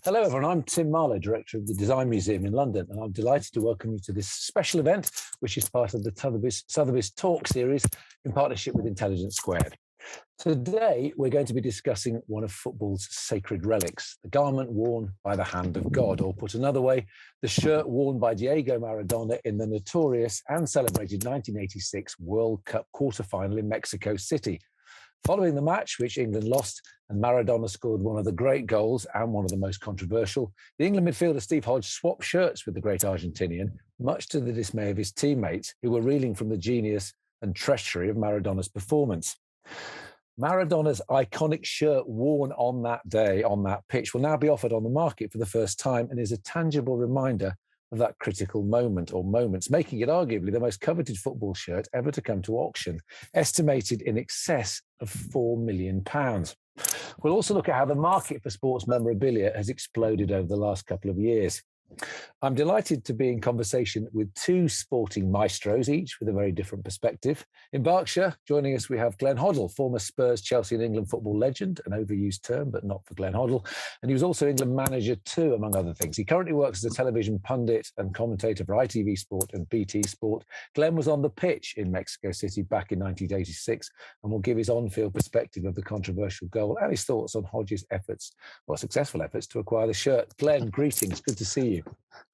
Hello, everyone. I'm Tim Marlow, Director of the Design Museum in London, and I'm delighted to welcome you to this special event, which is part of the Sotheby's Talk series in partnership with Intelligence Squared. Today, we're going to be discussing one of football's sacred relics, the garment worn by the hand of God, or put another way, the shirt worn by Diego Maradona in the notorious and celebrated 1986 World Cup quarter-final in Mexico City. Following the match, which England lost, and Maradona scored one of the great goals and one of the most controversial, the England midfielder Stev Hodges swapped shirts with the great Argentinian, much to the dismay of his teammates, who were reeling from the genius and treachery of Maradona's performance. Maradona's iconic shirt worn on that day, on that pitch, will now be offered on the market for the first time and is a tangible reminder of that critical moment or moments, making it arguably the most coveted football shirt ever to come to auction, estimated in excess of £4 million. We'll also look at how the market for sports memorabilia has exploded over the last couple of years. I'm delighted to be in conversation with two sporting maestros, each with a very different perspective. In Berkshire, joining us, we have Glenn Hoddle, former Spurs, Chelsea and England football legend, an overused term, but not for Glenn Hoddle. And he was also England manager too, among other things. He currently works as a television pundit and commentator for ITV Sport and BT Sport. Glenn was on the pitch in Mexico City back in 1986 and will give his on-field perspective of the controversial goal and his thoughts on Hodges' efforts, or successful efforts, to acquire the shirt. Glenn, greetings. Good to see you.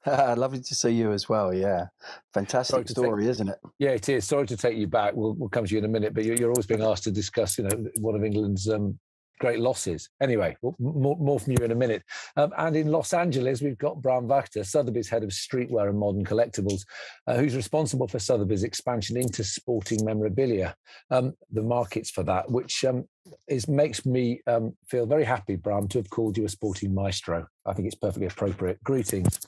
Lovely to see you as well. Yeah, fantastic story, isn't it? Yeah, it is. Sorry to take you back. We'll come to you in a minute, but you're always being asked to discuss, one of England's great losses. Anyway, more from you in a minute. And in Los Angeles, we've got Brahm, Sotheby's head of streetwear and modern collectibles, who's responsible for Sotheby's expansion into sporting memorabilia, the markets for that, which makes me feel very happy, Brahm, to have called you a sporting maestro. I think it's perfectly appropriate. Greetings.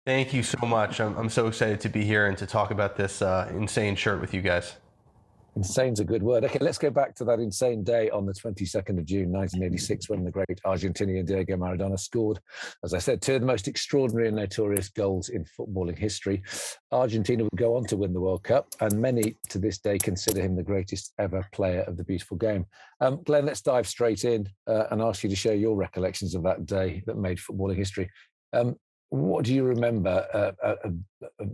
Thank you so much. I'm so excited to be here and to talk about this insane shirt with you guys. Insane's a good word. Okay, let's go back to that insane day on the 22nd of June, 1986, when the great Argentinian Diego Maradona scored, as I said, two of the most extraordinary and notorious goals in footballing history. Argentina would go on to win the World Cup, and many to this day consider him the greatest ever player of the beautiful game. Glenn, let's dive straight in and ask you to share your recollections of that day that made footballing history. What do you remember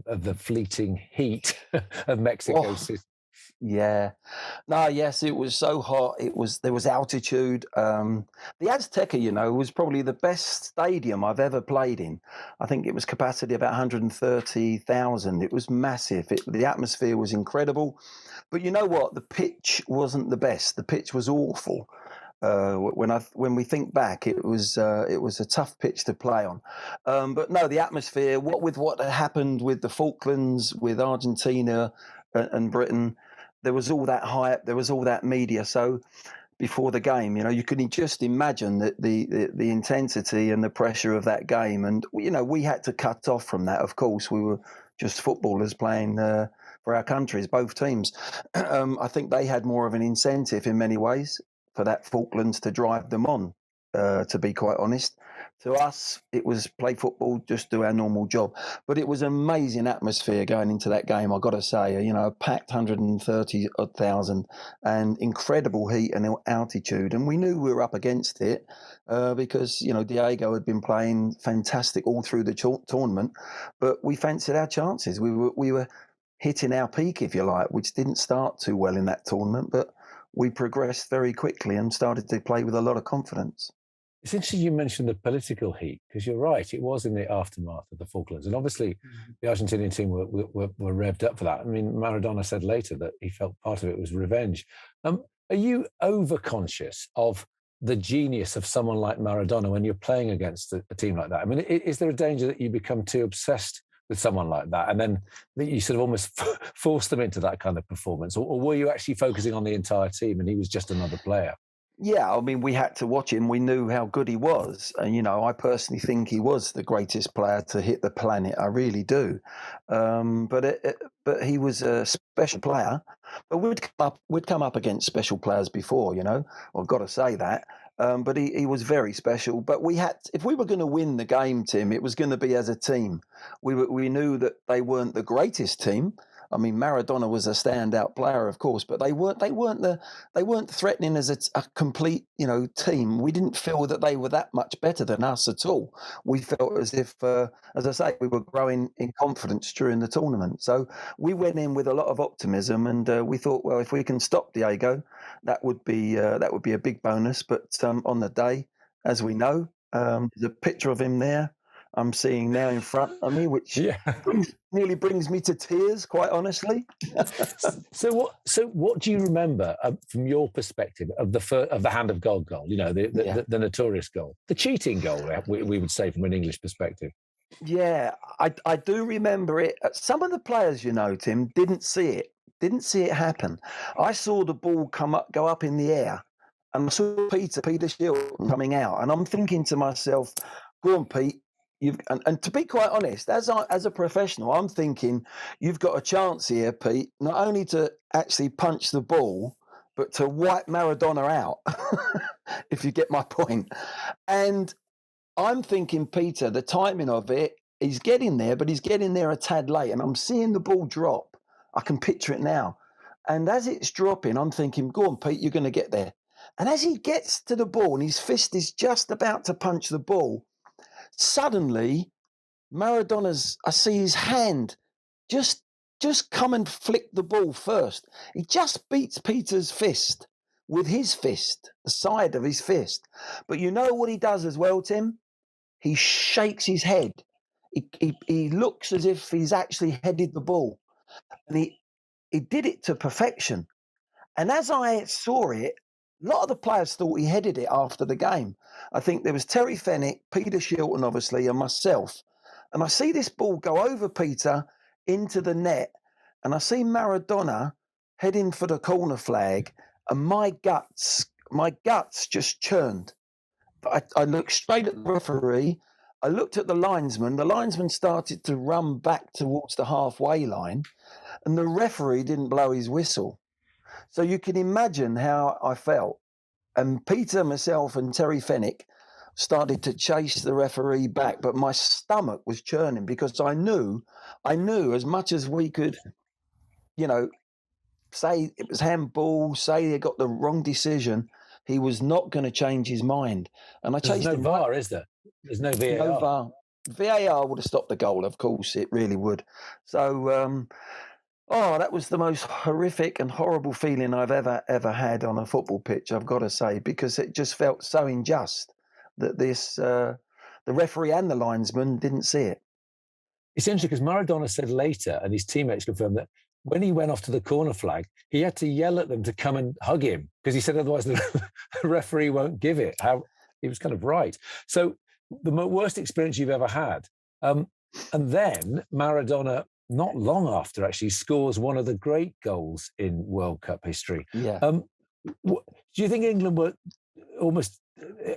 of the fleeting heat of Mexico City? Yeah. No, yes, it was so hot. There was altitude. The Azteca, was probably the best stadium I've ever played in. I think it was capacity about 130,000. It was massive. The atmosphere was incredible. But you know what? The pitch wasn't the best. The pitch was awful. When we think back, it was a tough pitch to play on, but no, the atmosphere. What had happened with the Falklands, with Argentina and Britain, there was all that hype, there was all that media. So before the game, you could just imagine that the intensity and the pressure of that game, and we had to cut off from that. Of course, we were just footballers playing for our countries, both teams. I think they had more of an incentive in many ways for that Falklands to drive them on, to be quite honest. To us, it was play football, just do our normal job. But it was an amazing atmosphere going into that game, I've got to say. A packed 130,000 and incredible heat and altitude. And we knew we were up against it because, Diego had been playing fantastic all through the tournament. But we fancied our chances. We were hitting our peak, if you like, which didn't start too well in that tournament. But we progressed very quickly and started to play with a lot of confidence. It's interesting you mentioned the political heat, because you're right, it was in the aftermath of the Falklands. And obviously, the Argentinian team were revved up for that. I mean, Maradona said later that he felt part of it was revenge. Are you overconscious of the genius of someone like Maradona when you're playing against a team like that? I mean, is there a danger that you become too obsessed with someone like that, and then you sort of almost force them into that kind of performance? Or were you actually focusing on the entire team and he was just another player? Yeah, I mean, we had to watch him. We knew how good he was. And, I personally think he was the greatest player to hit the planet. I really do. But he was a special player. But we'd come up against special players before, I've got to say that. But he was very special. But if we were going to win the game, Tim, it was going to be as a team. We knew that they weren't the greatest team, I mean, Maradona was a standout player, of course, but they weren't threatening as a complete, team. We didn't feel that they were that much better than us at all. We felt as if, as I say, we were growing in confidence during the tournament. So we went in with a lot of optimism, and we thought, well, if we can stop Diego, that would be a big bonus. But on the day, as we know, there's a picture of him there I'm seeing now in front of me, which nearly brings me to tears, quite honestly. So what do you remember from your perspective of the hand of God goal? The notorious goal, the cheating goal, we would say from an English perspective. Yeah, I do remember it. Some of the players, Tim, didn't see it happen. I saw the ball go up in the air, and I saw Peter Shilton coming out, and I'm thinking to myself, "Go on, Pete." And to be quite honest, as a professional, I'm thinking you've got a chance here, Pete, not only to actually punch the ball, but to wipe Maradona out, if you get my point. And I'm thinking, Peter, the timing of it, he's getting there, but he's getting there a tad late. And I'm seeing the ball drop. I can picture it now. And as it's dropping, I'm thinking, go on, Pete, you're going to get there. And as he gets to the ball and his fist is just about to punch the ball, suddenly, I see his hand just come and flick the ball first. He just beats Peter's fist with his fist, the side of his fist. But you know what he does as well, Tim? He shakes his head. He looks as if he's actually headed the ball. And he did it to perfection. And as I saw it, a lot of the players thought he headed it after the game. I think there was Terry Fenwick, Peter Shilton, obviously, and myself. And I see this ball go over Peter into the net. And I see Maradona heading for the corner flag. And my guts just churned. But I looked straight at the referee. I looked at the linesman. The linesman started to run back towards the halfway line. And the referee didn't blow his whistle. So you can imagine how I felt. And Peter, myself, and Terry Fenwick started to chase the referee back, but my stomach was churning because I knew as much as we could, say it was handball, say they got the wrong decision, he was not going to change his mind. And I chased him. There's no VAR, is there? There's no VAR. No VAR. VAR would have stopped the goal, of course, it really would. So, that was the most horrific and horrible feeling I've ever had on a football pitch, I've got to say, because it just felt so unjust that the referee and the linesman didn't see it. It's interesting because Maradona said later, and his teammates confirmed, that when he went off to the corner flag, he had to yell at them to come and hug him because he said otherwise the referee won't give it. He was kind of right. So the worst experience you've ever had. And then Maradona, not long after, actually scores one of the great goals in World Cup history. Yeah. Do you think England were almost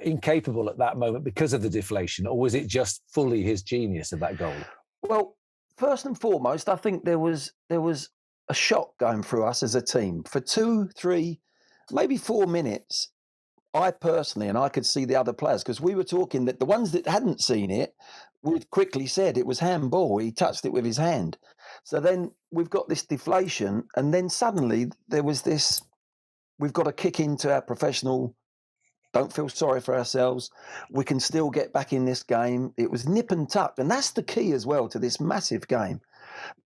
incapable at that moment because of the deflation, or was it just fully his genius of that goal? Well, first and foremost, I think there was a shock going through us as a team for 2, 3, maybe 4 minutes. I personally, and I could see the other players, because we were talking that the ones that hadn't seen it, we quickly said it was handball. He touched it with his hand. So then we've got this deflation, and then suddenly there was this, we've got to kick into our professional, don't feel sorry for ourselves. We can still get back in this game. It was nip and tuck, and that's the key as well to this massive game.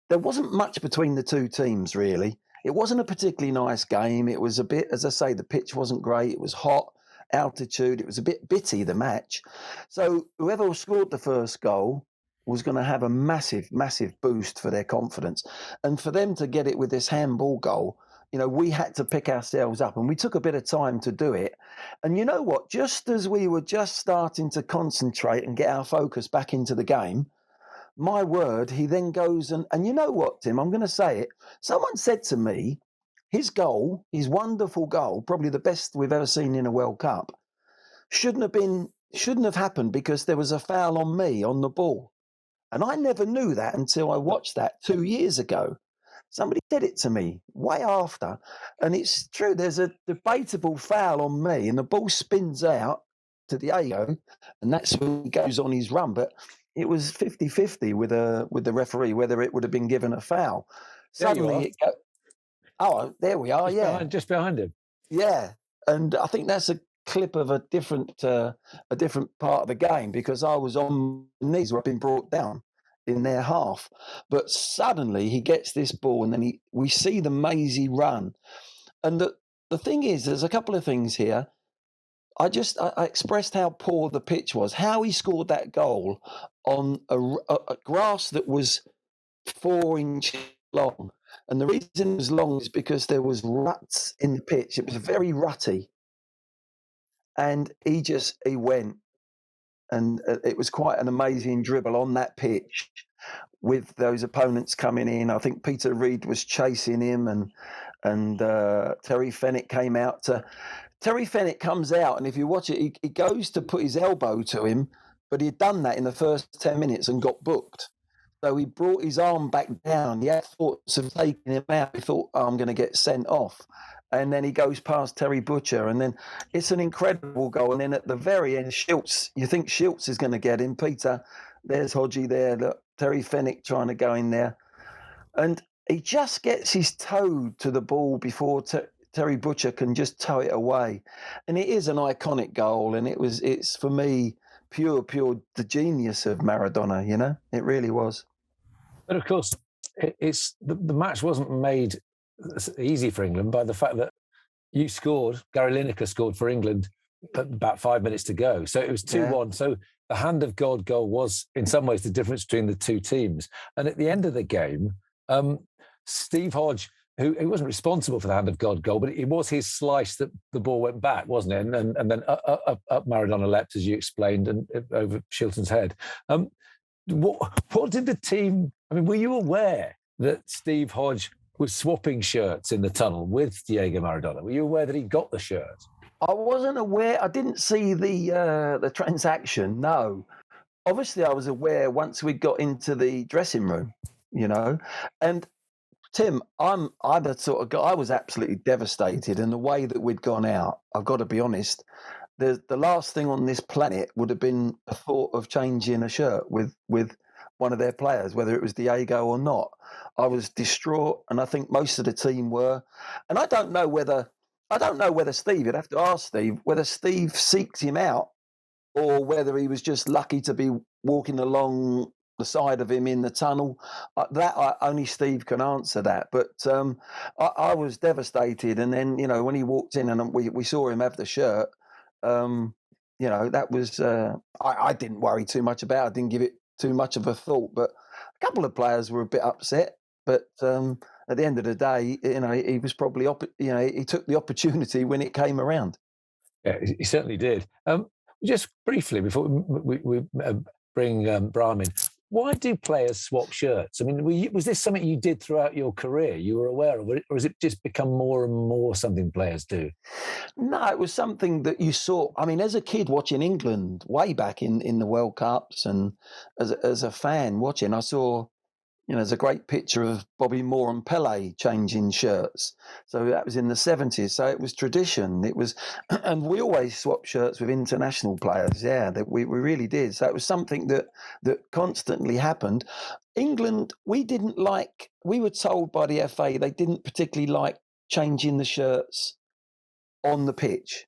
There wasn't much between the two teams, really. It wasn't a particularly nice game. It was a bit, as I say, the pitch wasn't great. It was hot, altitude. It was a bit bitty, the match. So whoever scored the first goal was going to have a massive, massive boost for their confidence. And for them to get it with this handball goal, we had to pick ourselves up, and we took a bit of time to do it. And you know what? Just as we were just starting to concentrate and get our focus back into the game, my word, he then goes and you know what, Tim, I'm going to say it. Someone said to me, his goal, his wonderful goal, probably the best we've ever seen in a World Cup, shouldn't have happened because there was a foul on me on the ball. And I never knew that until I watched that 2 years ago. Somebody said it to me way after, and it's true. There's a debatable foul on me, and the ball spins out to Diego, and that's when he goes on his run. But it was 50-50 with the referee whether it would have been given a foul. Suddenly it go, oh, there we are, just behind him. Yeah, and I think that's a clip of a different part of the game, because I was on my knees where I've been brought down in their half. But suddenly he gets this ball, and then we see the mazy run. And the thing is, there's a couple of things here. I expressed how poor the pitch was, how he scored that goal on a grass that was 4 inches long. And the reason it was long is because there was ruts in the pitch. It was very rutty. And he went, and it was quite an amazing dribble on that pitch with those opponents coming in. I think Peter Reid was chasing him, and Terry Fenwick came out to. Terry Fenwick comes out, and if you watch it, he goes to put his elbow to him, but he'd done that in the first 10 minutes and got booked. So he brought his arm back down. He had thoughts of taking him out. He thought, oh, I'm going to get sent off. And then he goes past Terry Butcher, and then it's an incredible goal. And then at the very end, Schultz, you think Schultz is going to get him. Peter, there's Hodgie there. Look, Terry Fenwick trying to go in there. And he just gets his toe to the ball before Terry Butcher can just toe it away. And it is an iconic goal. And it's for me, pure the genius of Maradona, you know? It really was. But of course, it's the match wasn't made easy for England by the fact that you scored, Gary Lineker scored for England about 5 minutes to go. So it was 2-1. So the hand of God goal was in some ways the difference between the two teams. And at the end of the game, Steve Hodge, who he wasn't responsible for the hand of God goal, but it was his slice that the ball went back, wasn't it? And then up Maradona leapt, as you explained, and over Shilton's head. What did the team? I mean, were you aware that Steve Hodge was swapping shirts in the tunnel with Diego Maradona? Were you aware that he got the shirt? I wasn't aware. I didn't see the transaction. No, obviously I was aware once we got into the dressing room, you know. And Tim, I'm the sort of guy. I was absolutely devastated, and the way that we'd gone out, I've got to be honest. The last thing on this planet would have been a thought of changing a shirt with one of their players, whether it was Diego or not. I was distraught, and I think most of the team were. And I don't know whether Steve, you'd have to ask Steve, whether Steve seeked him out or whether he was just lucky to be walking along the side of him in the tunnel. Only Steve can answer that. But I was devastated. And then, you know, when he walked in and we saw him have the shirt, you know, that was, I didn't worry too much about it. I didn't give it too much of a thought. But a couple of players were a bit upset. But at the end of the day, you know, he was probably, he took the opportunity when it came around. Yeah, he certainly did. Just briefly, before we bring Brahm in, why do players swap shirts? I mean, was this something you did throughout your career? You were aware of it, or has it just become more and more something players do? No, it was something that you saw. I mean, as a kid watching England way back in the World Cups, and as a fan watching, I saw, you know, there's a great picture of Bobby Moore and Pele changing shirts. So that was in the 70s. So it was tradition. It was, and we always swapped shirts with international players. Yeah, that we really did. So it was something that constantly happened. England, we were told by the FA they didn't particularly like changing the shirts on the pitch.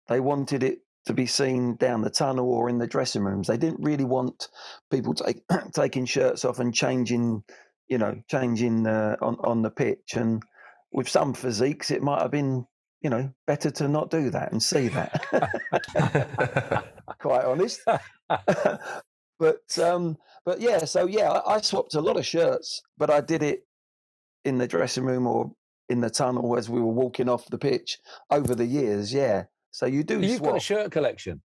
They wanted it to be seen down the tunnel or in the dressing rooms. They didn't really want people taking shirts off and changing on the pitch. And with some physiques, it might have been, you know, better to not do that and see that. Quite honest. But yeah, so yeah, I swapped a lot of shirts, but I did it in the dressing room or in the tunnel as we were walking off the pitch over the years. Yeah. So you do. You've got a shirt collection?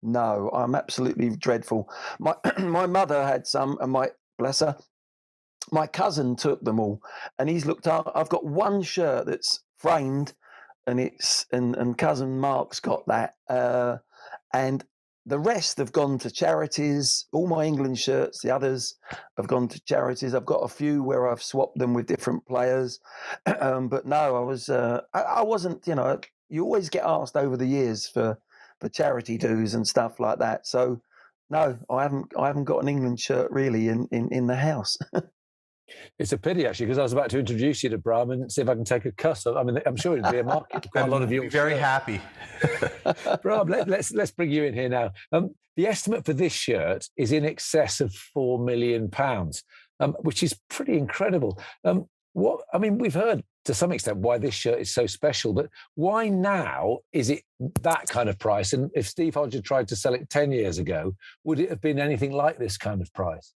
No, I'm absolutely dreadful. My mother had some, and bless her, my cousin took them all, and he's looked up. I've got one shirt that's framed, and and cousin Mark's got that, and the rest have gone to charities. All my England shirts, the others have gone to charities. I've got a few where I've swapped them with different players, but no, I wasn't. You know, you always get asked over the years for charity dues and stuff like that. So no, I haven't got an England shirt really in the house. It's a pity, actually, because I was about to introduce you to Brahm and see if I can take a cut. I mean, I'm sure it'd be a market for quite a lot of you. I'd be very happy. Brahm, let's bring you in here now. The estimate for this shirt is in excess of £4 million, which is pretty incredible. We've heard to some extent why this shirt is so special, but why now is it that kind of price? And if Steve Hodge had tried to sell it 10 years ago, would it have been anything like this kind of price?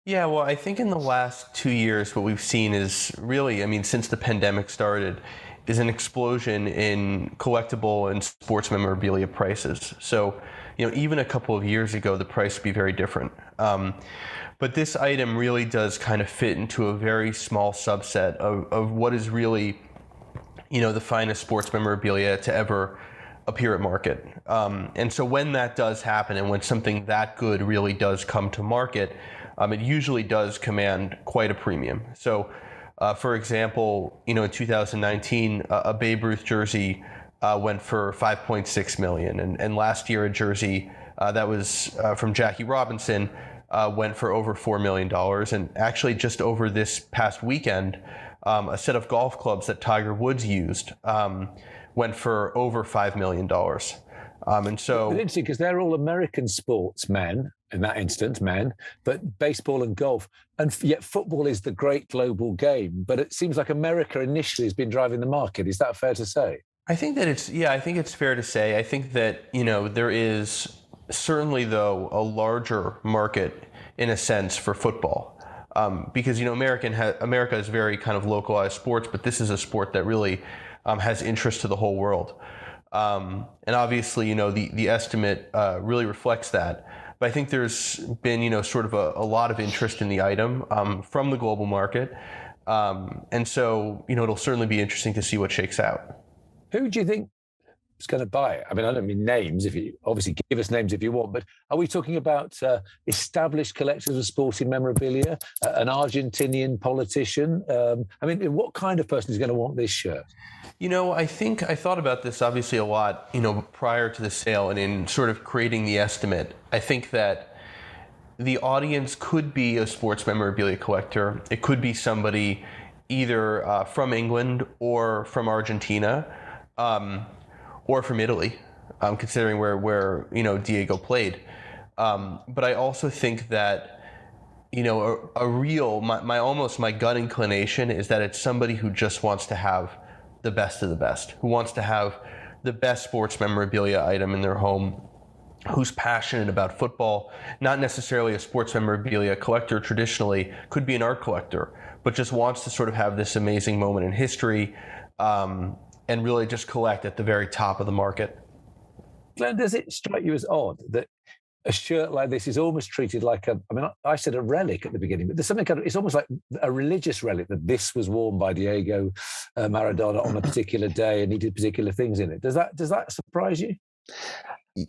Yeah, well, I think in the last 2 years, what we've seen is really, since the pandemic started, is an explosion in collectible and sports memorabilia prices. So, even a couple of years ago, the price would be very different. But this item really does kind of fit into a very small subset of what is really, the finest sports memorabilia to ever appear at market. And so when that does happen, and when something that good really does come to market, it usually does command quite a premium. So, for example, in 2019, a Babe Ruth jersey went for $5.6 million, and last year a jersey that was from Jackie Robinson went for over $4 million. And actually, just over this past weekend, a set of golf clubs that Tiger Woods used went for over $5 million. And so, it's interesting because they're all American sportsmen, in that instance, men, but baseball and golf. And yet football is the great global game. But it seems like America initially has been driving the market. Is that fair to say? I think it's fair to say. I think that, there is certainly, though, a larger market in a sense for football. Because, America is very kind of localized sports, but this is a sport that really has interest to the whole world. And obviously, the estimate really reflects that. But I think there's been, sort of a lot of interest in the item from the global market. And so, it'll certainly be interesting to see what shakes out. Who do you think is going to buy it? I don't mean names, if you obviously give us names if you want, but are we talking about established collectors of sporting memorabilia, an Argentinian politician? What kind of person is going to want this shirt? I thought about this obviously a lot, prior to the sale and in sort of creating the estimate. I think that the audience could be a sports memorabilia collector. It could be somebody either from England or from Argentina or from Italy, considering where Diego played. But I also think that, my gut inclination is that it's somebody who just wants to have the best of the best, who wants to have the best sports memorabilia item in their home, who's passionate about football, not necessarily a sports memorabilia collector traditionally, could be an art collector, but just wants to sort of have this amazing moment in history and really just collect at the very top of the market. Glenn, does it strike you as odd that a shirt like this is almost treated like I said a relic at the beginning, but there's something it's almost like a religious relic, that this was worn by Diego Maradona on a particular day and he did particular things in it. Does that surprise you?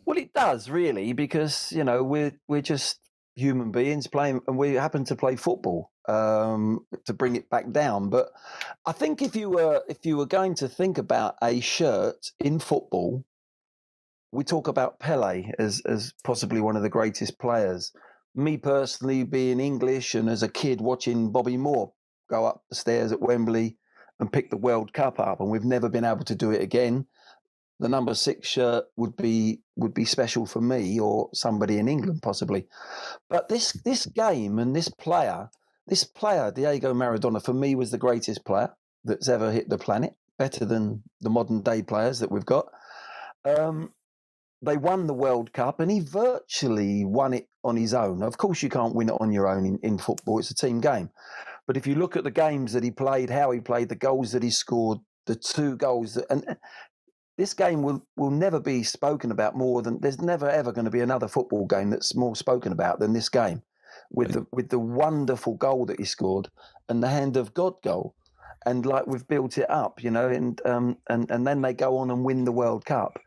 Well, it does, really, because, we're just human beings playing, and we happen to play football, to bring it back down. But I think if you were going to think about a shirt in football, we talk about Pele as possibly one of the greatest players. Me personally, being English and as a kid watching Bobby Moore go up the stairs at Wembley and pick the World Cup up, and we've never been able to do it again. The number 6 shirt would be special for me or somebody in England possibly. But this game and this player, Diego Maradona, for me was the greatest player that's ever hit the planet, better than the modern day players that we've got. They won the World Cup and he virtually won it on his own. Of course, you can't win it on your own in football. It's a team game. But if you look at the games that he played, how he played, the goals that he scored, the 2 goals, and this game will never be spoken about more than, there's never ever going to be another football game that's more spoken about than this game, with the wonderful goal that he scored and the hand of God goal. And like we've built it up, and then they go on and win the World Cup.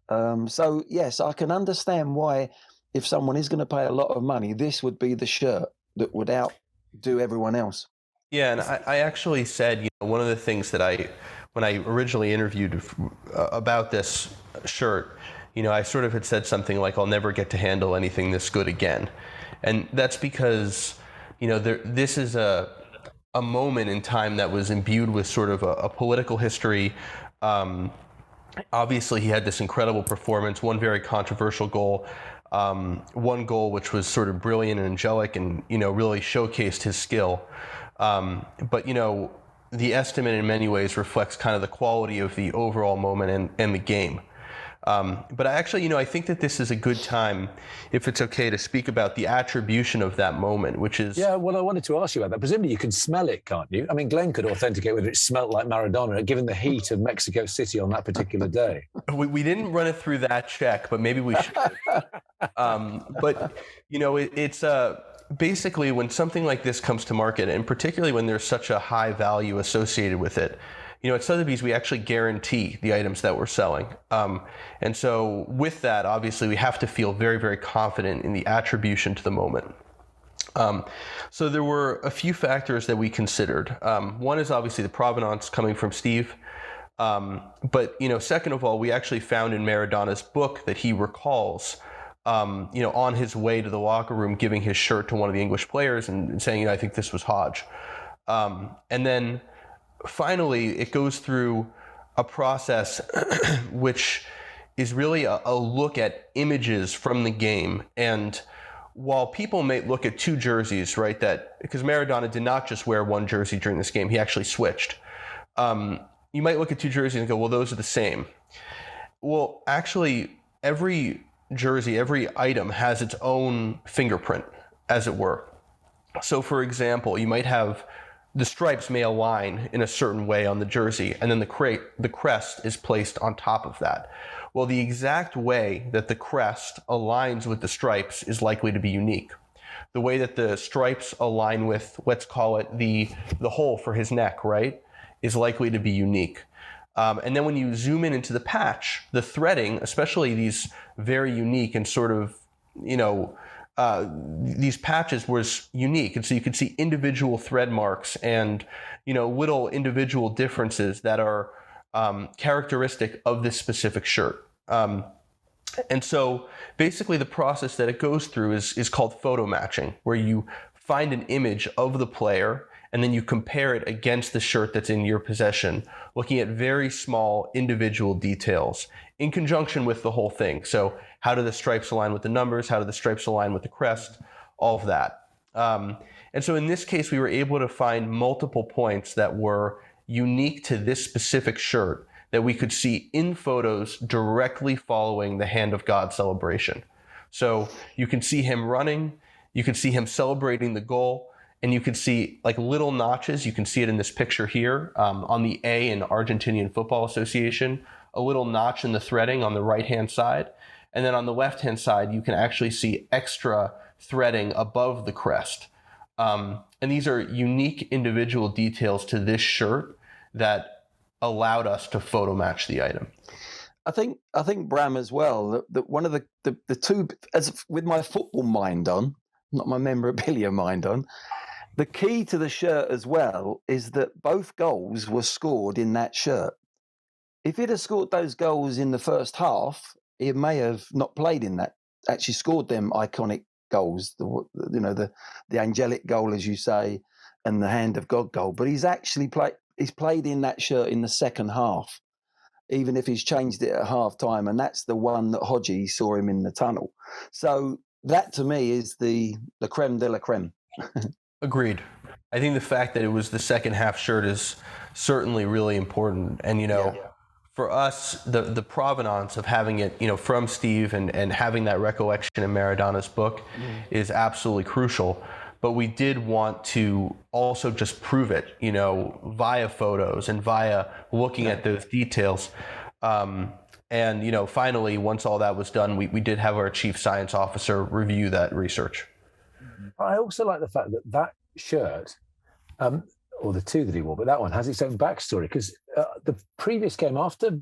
So yes, I can understand why, if someone is going to pay a lot of money, this would be the shirt that would outdo everyone else. Yeah, and I actually said, one of the things that when I originally interviewed about this shirt, I sort of had said something like, I'll never get to handle anything this good again. And that's because, this is a a moment in time that was imbued with sort of a political history. Obviously, he had this incredible performance, one very controversial goal, one goal which was sort of brilliant and angelic and, really showcased his skill. But, the estimate in many ways reflects kind of the quality of the overall moment and the game. But I think that this is a good time, if it's okay, to speak about the attribution of that moment, which is... Yeah, well, I wanted to ask you about that. Presumably you can smell it, can't you? I mean, Glenn could authenticate whether it smelled like Maradona, given the heat of Mexico City on that particular day. We didn't run it through that check, but maybe we should. It's basically when something like this comes to market, and particularly when there's such a high value associated with it, at Sotheby's, we actually guarantee the items that we're selling. And so with that, obviously, we have to feel very, very confident in the attribution to the moment. So there were a few factors that we considered. One is obviously the provenance coming from Stev. But second of all, we actually found in Maradona's book that he recalls, on his way to the locker room, giving his shirt to one of the English players and saying, I think this was Hodge. And then finally, it goes through a process which is really a look at images from the game. And while people may look at two jerseys, right, because Maradona did not just wear one jersey during this game, he actually switched. You might look at two jerseys and go, well, those are the same. Well, actually, every jersey, every item has its own fingerprint, as it were. So, for example, you might have the stripes may align in a certain way on the jersey, and then the crest is placed on top of that. Well, the exact way that the crest aligns with the stripes is likely to be unique. The way that the stripes align with, let's call it the hole for his neck, right, is likely to be unique. And then when you zoom into the patch, the threading, especially these very unique and sort of, these patches was unique. And so you could see individual thread marks and, little individual differences that are characteristic of this specific shirt. And so basically the process that it goes through is called photo matching, where you find an image of the player and then you compare it against the shirt that's in your possession, looking at very small individual details in conjunction with the whole thing. So how do the stripes align with the numbers? How do the stripes align with the crest? All of that. And so in this case, we were able to find multiple points that were unique to this specific shirt that we could see in photos directly following the Hand of God celebration. So you can see him running, you can see him celebrating the goal, and you can see like little notches. You can see it in this picture here on the A in Argentinian Football Association, a little notch in the threading on the right-hand side. And then on the left-hand side, you can actually see extra threading above the crest. And these are unique individual details to this shirt that allowed us to photo match the item. I think Brahm as well, that one of the two, as with my football mind on, not my memorabilia mind on, the key to the shirt as well is that both goals were scored in that shirt. If he'd have scored those goals in the first half, he may have not played in that, actually scored them iconic goals, the angelic goal, as you say, and the Hand of God goal. But he's actually played in that shirt in the second half, even if he's changed it at half time. And that's the one that Hodges saw him in the tunnel. So that to me is the creme de la creme. Agreed. I think the fact that it was the second half shirt is certainly really important. And, for us, the provenance of having it, from Stev and having that recollection in Maradona's book is absolutely crucial. But we did want to also just prove it, via photos and via looking at those details. And, finally, once all that was done, we did have our chief science officer review that research. I also like the fact that shirt, or the two that he wore, but that one has its own backstory, because the previous game after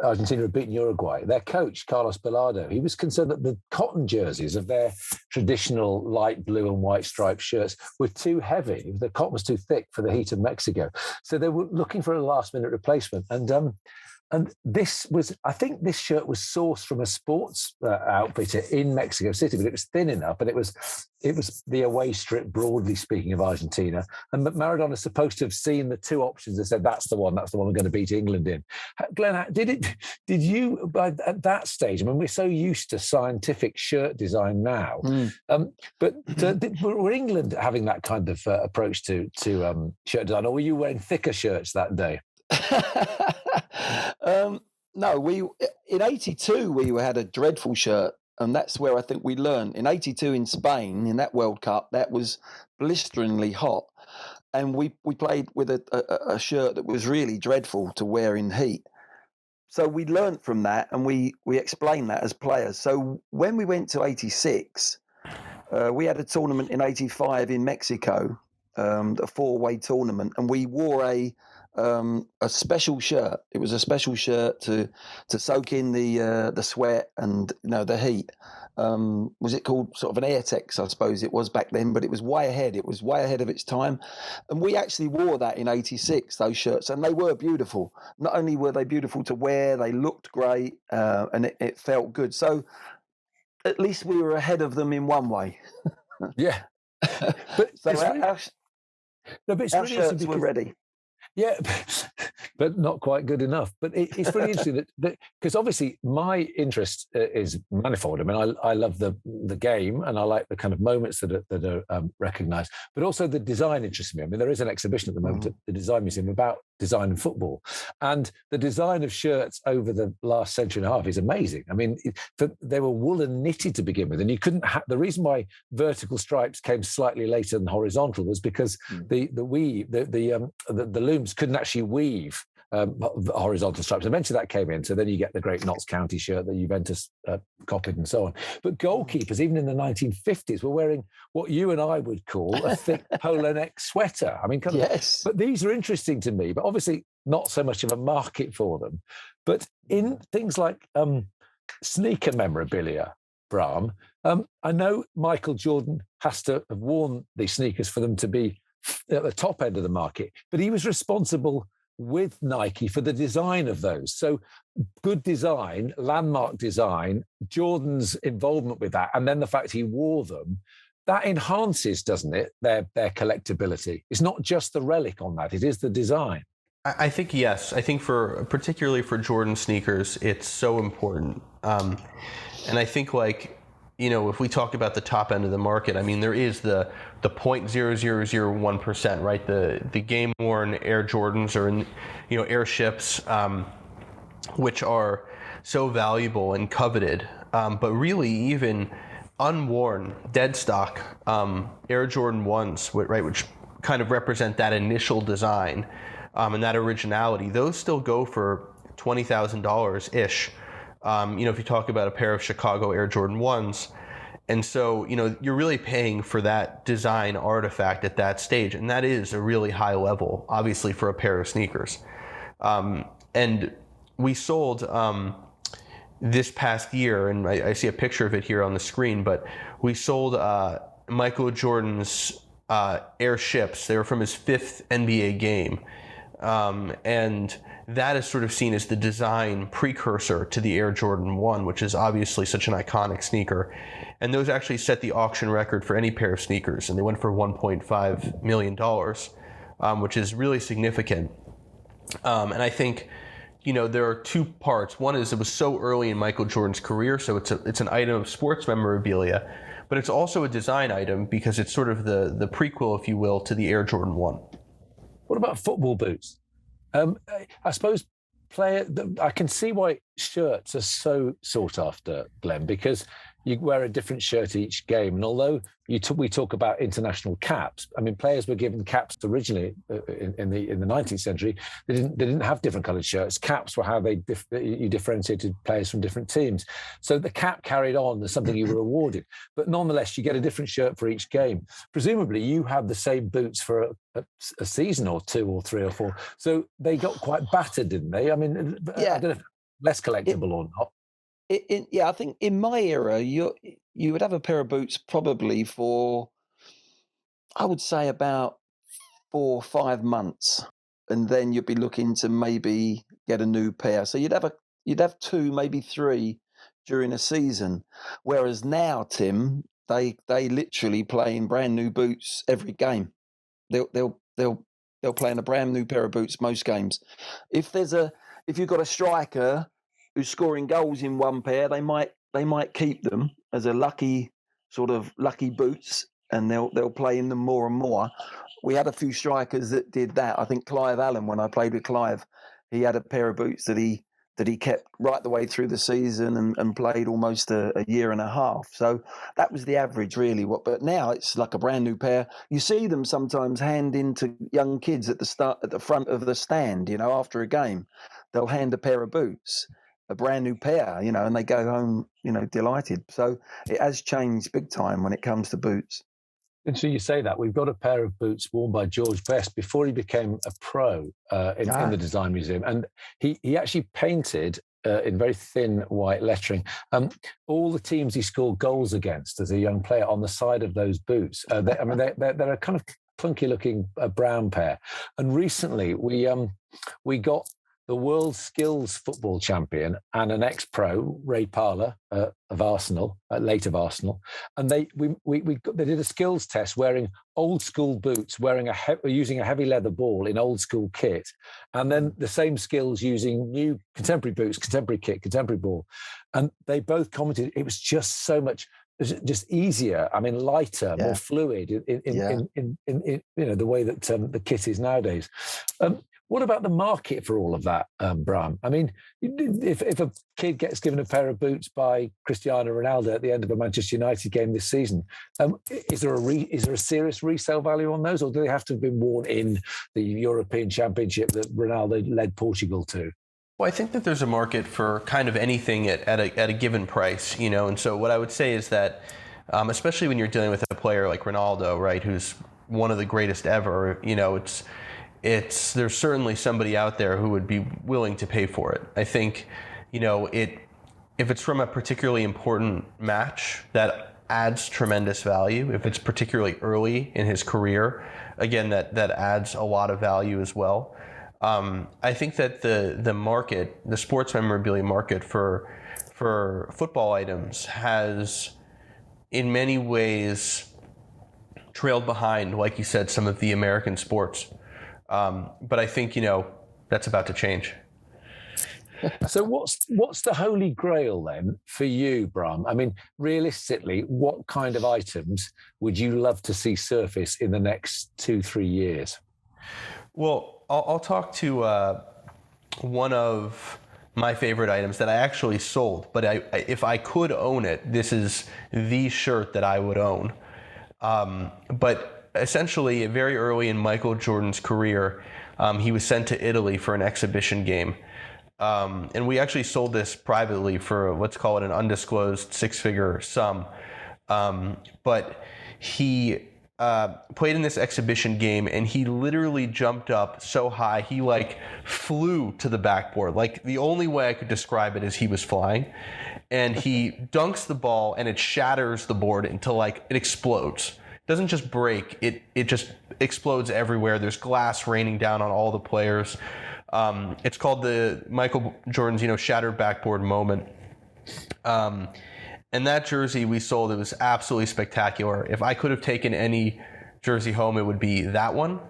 Argentina had beaten Uruguay, their coach, Carlos Bilardo, he was concerned that the cotton jerseys of their traditional light blue and white striped shirts were too heavy. The cotton was too thick for the heat of Mexico. So they were looking for a last-minute replacement. And And I think this shirt was sourced from a sports outfitter in Mexico City, but it was thin enough, and it was the away strip, broadly speaking, of Argentina. And Maradona's supposed to have seen the two options and said, that's the one we're going to beat England in. Glenn, did you, at that stage, I mean, we're so used to scientific shirt design now, but were England having that kind of approach to shirt design, or were you wearing thicker shirts that day? No, in '82 we had a dreadful shirt, and that's where I think we learned. In '82 in Spain, in that World Cup, that was blisteringly hot, and we played with a shirt that was really dreadful to wear in heat. So we learned from that, and we explained that as players. So when we went to '86, we had a tournament in '85 in Mexico, a four-way tournament, and we wore a special shirt. It was a special shirt to soak in the sweat and the heat. Was it called sort of an Airtex? I suppose it was back then, but it was way ahead. It was way ahead of its time, and we actually wore that in '86. Those shirts, and they were beautiful. Not only were they beautiful to wear, they looked great, and it felt good. So at least we were ahead of them in one way. Yeah, but so our shirts were ready. Yeah, but not quite good enough. But it's really interesting that because obviously my interest is manifold. I mean, I love the game, and I like the kind of moments that are recognised, but also the design interests me. I mean, there is an exhibition at the moment at the Design Museum about design and football, and the design of shirts over the last century and a half is amazing. I mean, they were wool and knitted to begin with, and you couldn't. The reason why vertical stripes came slightly later than horizontal was because the looms couldn't actually weave horizontal stripes. Eventually that came in, so then you get the great Notts County shirt that Juventus copied and so on. But goalkeepers, even in the 1950s, were wearing what you and I would call a thick polo neck sweater. I mean, yes. But these are interesting to me, but obviously not so much of a market for them. But in things like sneaker memorabilia, Brahm, I know Michael Jordan has to have worn these sneakers for them to be at the top end of the market, but he was responsible with Nike for the design of those. So good design, landmark design, Jordan's involvement with that, and then the fact he wore them, that enhances, doesn't it, their collectibility. It's not just the relic on that, it is the design. I think, yes. I think particularly for Jordan sneakers, it's so important. And I think if we talk about the top end of the market, I mean, there is the 0.0001%, right? The game worn Air Jordans or airships, which are so valuable and coveted. But really, even unworn, dead stock Air Jordan 1s, right, which kind of represent that initial design and that originality, those still go for $20,000 ish. If you talk about a pair of Chicago Air Jordan 1s. And so, you're really paying for that design artifact at that stage. And that is a really high level, obviously, for a pair of sneakers. And we sold this past year, and I see a picture of it here on the screen, but we sold Michael Jordan's airships. They were from his 5th NBA game. And that is sort of seen as the design precursor to the Air Jordan 1, which is obviously such an iconic sneaker. And those actually set the auction record for any pair of sneakers, and they went for $1.5 million, which is really significant. And I think, there are two parts. One is it was so early in Michael Jordan's career, so it's an item of sports memorabilia, but it's also a design item because it's sort of the prequel, if you will, to the Air Jordan 1. What about football boots? I suppose I can see why shirts are so sought after, Glenn, because you wear a different shirt each game. And although we talk about international caps, I mean, players were given caps originally in the 19th century. They didn't have different coloured shirts. Caps were how you differentiated players from different teams. So the cap carried on as something you were awarded. But nonetheless, you get a different shirt for each game. Presumably, you had the same boots for a season or 2 or 3 or 4. So they got quite battered, didn't they? I mean, yeah. I don't know if less collectible or not. I think in my era, you would have a pair of boots probably for, I would say, about 4 or 5 months, and then you'd be looking to maybe get a new pair. So you'd have 2, maybe 3 during a season. Whereas now, Tim, they literally play in brand new boots every game. They'll play in a brand new pair of boots most games. If you've got a striker who's scoring goals in one pair, they might keep them as a lucky boots, and they'll play in them more and more. We had a few strikers that did that. I think Clive Allen, when I played with Clive, he had a pair of boots that he kept right the way through the season and played almost a year and a half. So that was the average, really. But now it's like a brand new pair. You see them sometimes hand into young kids at the front of the stand, after a game. They'll hand a pair of boots, a brand new pair, and they go home, delighted. So it has changed big time when it comes to boots. And so you say that. We've got a pair of boots worn by George Best before he became a pro in the Design Museum. And he actually painted in very thin white lettering all the teams he scored goals against as a young player on the side of those boots. They're a kind of clunky looking Brahm pair. And recently we got the world skills football champion and an ex-pro, Ray Parlour of Arsenal, late of Arsenal, and they did a skills test wearing old school boots, using a heavy leather ball in old school kit, and then the same skills using new contemporary boots, contemporary kit, contemporary ball, and they both commented it was just so much. Just easier, lighter, more fluid in the way that the kit is nowadays. What about the market for all of that, Brahm? If a kid gets given a pair of boots by Cristiano Ronaldo at the end of a Manchester United game this season, is there a serious resale value on those, or do they have to have been worn in the European Championship that Ronaldo led Portugal to? Well, I think that there's a market for kind of anything at a given price, And so what I would say is that, especially when you're dealing with a player like Ronaldo, right, who's one of the greatest ever, there's certainly somebody out there who would be willing to pay for it. I think, if it's from a particularly important match, that adds tremendous value. If it's particularly early in his career, again, that adds a lot of value as well. I think that the market, the sports memorabilia market for football items has, in many ways, trailed behind, like you said, some of the American sports. But I think, that's about to change. So what's the holy grail then for you, Brahm? Realistically, what kind of items would you love to see surface in the next 2-3 years? Well, I'll talk to one of my favorite items that I actually sold, but if I could own it, this is the shirt that I would own. But essentially, very early in Michael Jordan's career, he was sent to Italy for an exhibition game. And we actually sold this privately for, let's call it an undisclosed 6-figure sum. But he played in this exhibition game, and he literally jumped up so high, he flew to the backboard. The only way I could describe it is he was flying. And he dunks the ball, and it shatters the board until it explodes. Doesn't just break, it just explodes everywhere. There's glass raining down on all the players. It's called the Michael Jordan's, shattered backboard moment. And that jersey we sold, it was absolutely spectacular. If I could have taken any jersey home, it would be that one.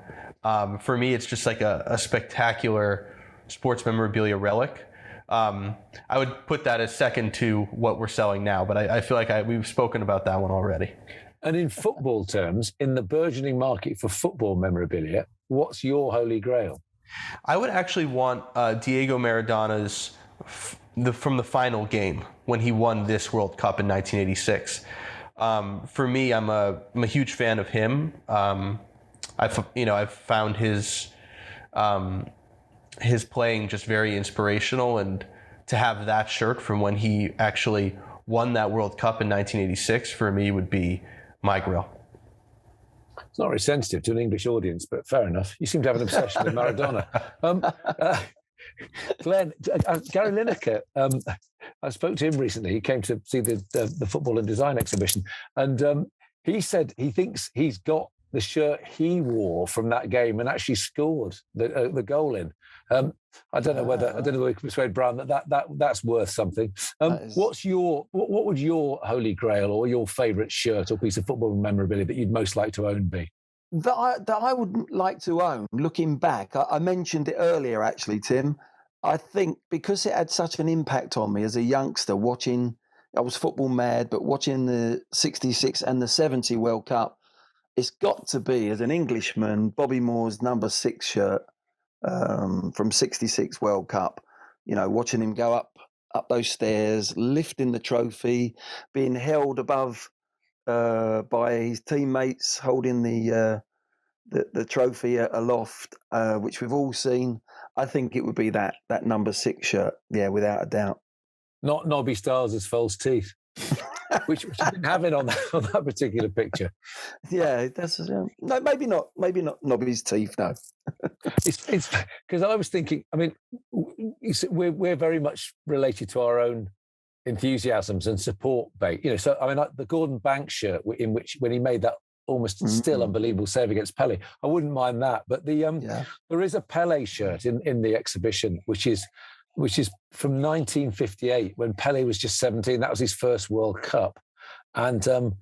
For me, it's just a spectacular sports memorabilia relic. I would put that as second to what we're selling now, but I feel like we've spoken about that one already. And in football terms, in the burgeoning market for football memorabilia, what's your holy grail? I would actually want Diego Maradona's from the final game when he won this World Cup in 1986. For me, I'm a huge fan of him. I've found his playing just very inspirational, and to have that shirt from when he actually won that World Cup in 1986 for me would be my grail. It's not very sensitive to an English audience, but fair enough. You seem to have an obsession with Maradona. Glenn, Gary Lineker, I spoke to him recently. He came to see the football and design exhibition, and he said he thinks he's got the shirt he wore from that game and actually scored the goal in. I don't know whether we can persuade Brahm that's worth something. That is, What would your holy grail or your favourite shirt or piece of football memorabilia that you'd most like to own be? that I would like to own. Looking back, I mentioned it earlier, actually, Tim. I think because it had such an impact on me as a youngster, watching. I was football mad, but watching the '66 and the '70 World Cup, it's got to be, as an Englishman, Bobby Moore's number 6 shirt from '66 World Cup. You know, watching him go up those stairs, lifting the trophy, being held above by his teammates, holding the trophy aloft, which we've all seen. I think it would be that number 6 shirt, yeah, without a doubt. Not Nobby Stiles' false teeth, which you didn't have it on that particular picture. Yeah, that's no, maybe not Nobby's teeth. No, It's because I was thinking. I mean, we're very much related to our own enthusiasms and support base. You know, so I mean, like the Gordon Banks shirt, in which when he made that almost still unbelievable save against Pele, I wouldn't mind that. But there is a Pele shirt in the exhibition, which is from 1958 when Pele was just 17. That was his first World Cup, and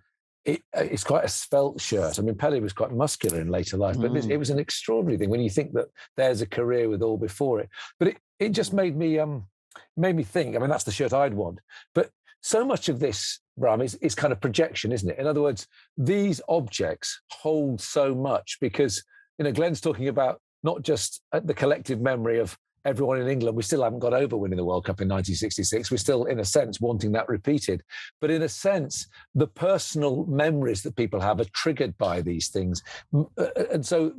it's quite a svelte shirt. I mean, Pele was quite muscular in later life, but it was an extraordinary thing when you think that there's a career with all before it. But it just made me think. I mean, that's the shirt I'd want. But so much of this, Brahm, is kind of projection, isn't it? In other words, these objects hold so much because, you know, Glenn's talking about not just the collective memory of everyone in England. We still haven't got over winning the World Cup in 1966. We're still, in a sense, wanting that repeated. But in a sense, the personal memories that people have are triggered by these things. And so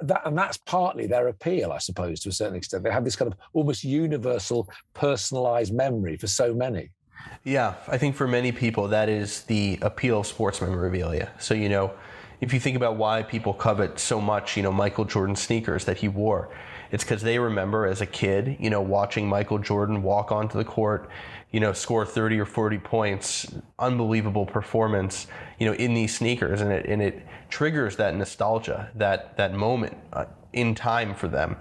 that's partly their appeal, I suppose, to a certain extent. They have this kind of almost universal, personalized memory for so many. Yeah, I think for many people, that is the appeal of sports memorabilia. So, you know, if you think about why people covet so much, you know, Michael Jordan sneakers that he wore, it's because they remember as a kid, you know, watching Michael Jordan walk onto the court, you know, score 30 or 40 points, unbelievable performance, you know, in these sneakers. And it triggers that nostalgia, that moment in time for them.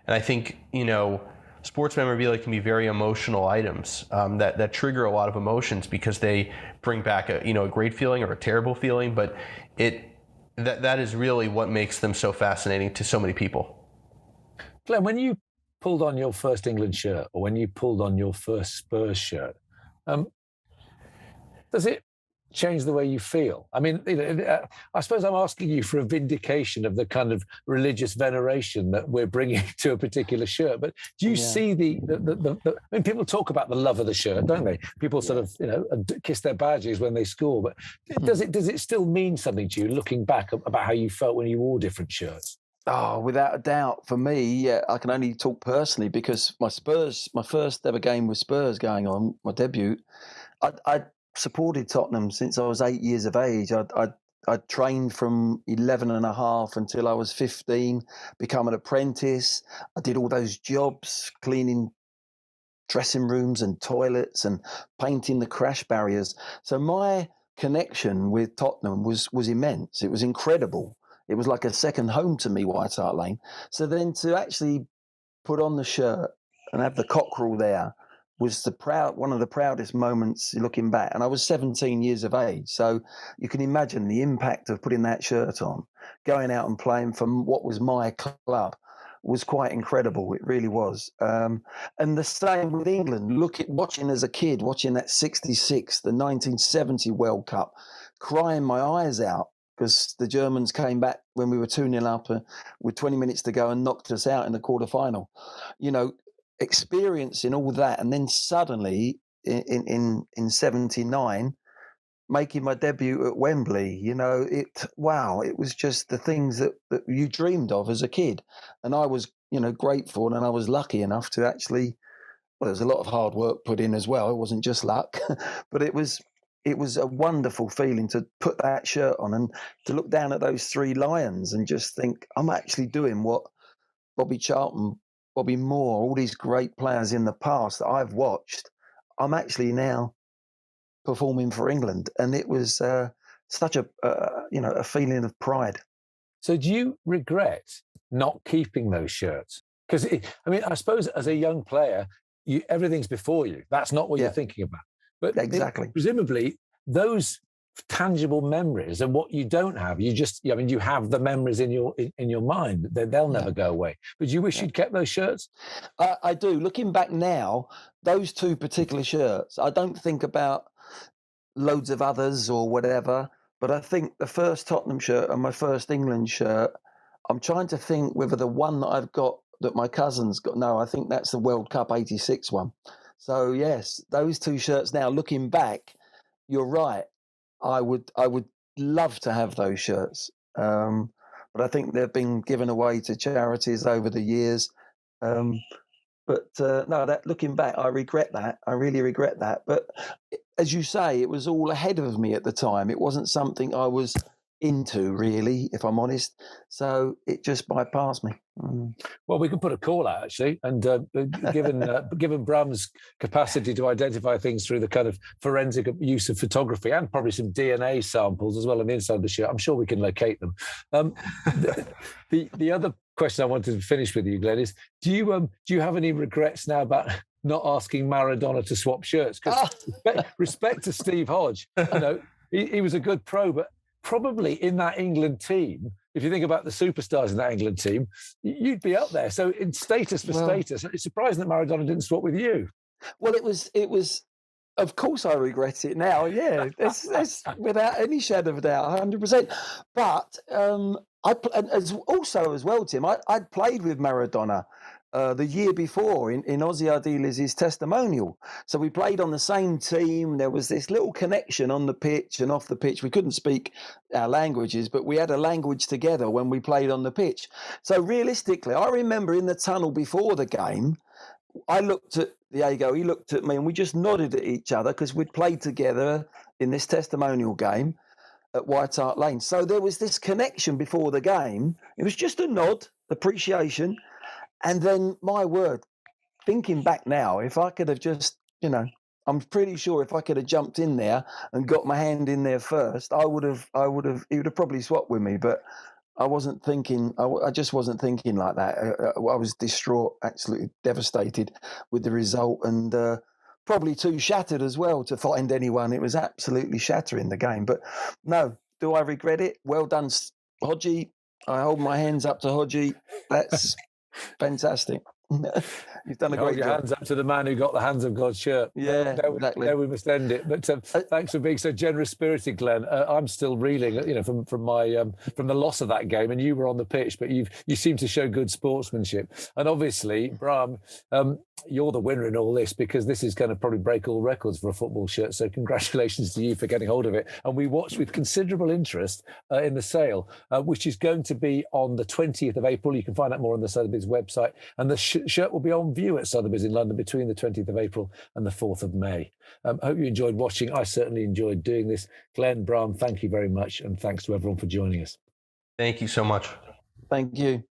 And I think, you know, sports memorabilia can be very emotional items that trigger a lot of emotions because they bring back a great feeling or a terrible feeling, but that is really what makes them so fascinating to so many people. Glenn, when you pulled on your first England shirt or when you pulled on your first Spurs shirt, does it change the way you feel? I mean, I suppose I'm asking you for a vindication of the kind of religious veneration that we're bringing to a particular shirt. But do you see the I mean, people talk about the love of the shirt, don't they? People sort of, you know, kiss their badges when they score. But does it still mean something to you looking back about how you felt when you wore different shirts? Oh, without a doubt. For me, yeah, I can only talk personally because my first ever game with Spurs going on, my debut, I supported Tottenham since I was 8 years of age. I trained from 11 and a half until I was 15, become an apprentice. I did all those jobs, cleaning dressing rooms and toilets and painting the crash barriers. So my connection with Tottenham was immense. It was incredible. It was like a second home to me, White Hart Lane. So then to actually put on the shirt and have the cockerel there was one of the proudest moments looking back. And I was 17 years of age. So you can imagine the impact of putting that shirt on, going out and playing for what was my club was quite incredible. It really was. And the same with England. Watching as a kid, watching that 66, the 1970 World Cup, crying my eyes out because the Germans came back when we were 2-0 up with 20 minutes to go and knocked us out in the quarterfinal. You know, experiencing all that, and then suddenly in 79 making my debut at Wembley, you know, it was just the things that you dreamed of as a kid. And I was, you know, grateful, and I was lucky enough to actually, well, there was a lot of hard work put in as well. It wasn't just luck, but it was a wonderful feeling to put that shirt on and to look down at those 3 lions and just think, I'm actually doing what Bobby Charlton, Bobby Moore, all these great players in the past that I've watched, I'm actually now performing for England. And it was such a feeling of pride. So do you regret not keeping those shirts? Because, I mean, I suppose as a young player, everything's before you. That's not what you're thinking about. But exactly. Presumably, those tangible memories and what you don't have, you have the memories in your mind. They'll never go away. But you wish you'd kept those shirts? I do. Looking back now, those two particular shirts, I don't think about loads of others or whatever, but I think the first Tottenham shirt and my first England shirt, I'm trying to think whether the one that I've got that my cousin's got. No, I think that's the World Cup '86 one. So yes, those two shirts now, looking back, you're right. I would love to have those shirts. But I think they've been given away to charities over the years. But no, that looking back, I regret that. I really regret that. But as you say, it was all ahead of me at the time. It wasn't something I was into, really, if I'm honest. So it just bypassed me. Well, we could put a call out, actually, and given Brahm's capacity to identify things through the kind of forensic use of photography and probably some DNA samples as well on the inside of the shirt, I'm sure we can locate them. The other question I wanted to finish with you, Glenn, is do you have any regrets now about not asking Maradona to swap shirts? Because respect to Steve Hodge, he was a good pro, but probably in that England team, if you think about the superstars in that England team, you'd be up there. So in status for status, it's surprising that Maradona didn't swap with you. Well, it was. Of course, I regret it now. Yeah, it's without any shadow of a doubt, 100%. But also as well, Tim, I'd played with Maradona the year before in Ozzy Ardiles' testimonial. So we played on the same team. There was this little connection on the pitch and off the pitch. We couldn't speak our languages, but we had a language together when we played on the pitch. So realistically, I remember in the tunnel before the game, I looked at Diego, he looked at me, and we just nodded at each other because we'd played together in this testimonial game at White Hart Lane. So there was this connection before the game. It was just a nod, appreciation. And then, my word, thinking back now, if I could have just, I'm pretty sure if I could have jumped in there and got my hand in there first, he would have probably swapped with me. But I wasn't thinking, I just wasn't thinking like that. I was distraught, absolutely devastated with the result, and probably too shattered as well to find anyone. It was absolutely shattering, the game. But no, do I regret it? Well done, Hodgie. I hold my hands up to Hodgie. That's fantastic. You've done a great job. Hands up to the man who got the Hands of God shirt. Yeah, exactly. There we must end it. But thanks for being so generous-spirited, Glenn. I'm still reeling, from the loss of that game, and you were on the pitch, but you seem to show good sportsmanship. And obviously, Brahm, you're the winner in all this, because this is going to probably break all records for a football shirt. So congratulations to you for getting hold of it. And we watched with considerable interest in the sale, which is going to be on the 20th of April. You can find out more on the Sotheby's website. And the shirt will be on view at Sotheby's in London between the 20th of April and the 4th of May. I hope you enjoyed watching. I certainly enjoyed doing this. Glenn, Brahm, thank you very much. And thanks to everyone for joining us. Thank you so much. Thank you.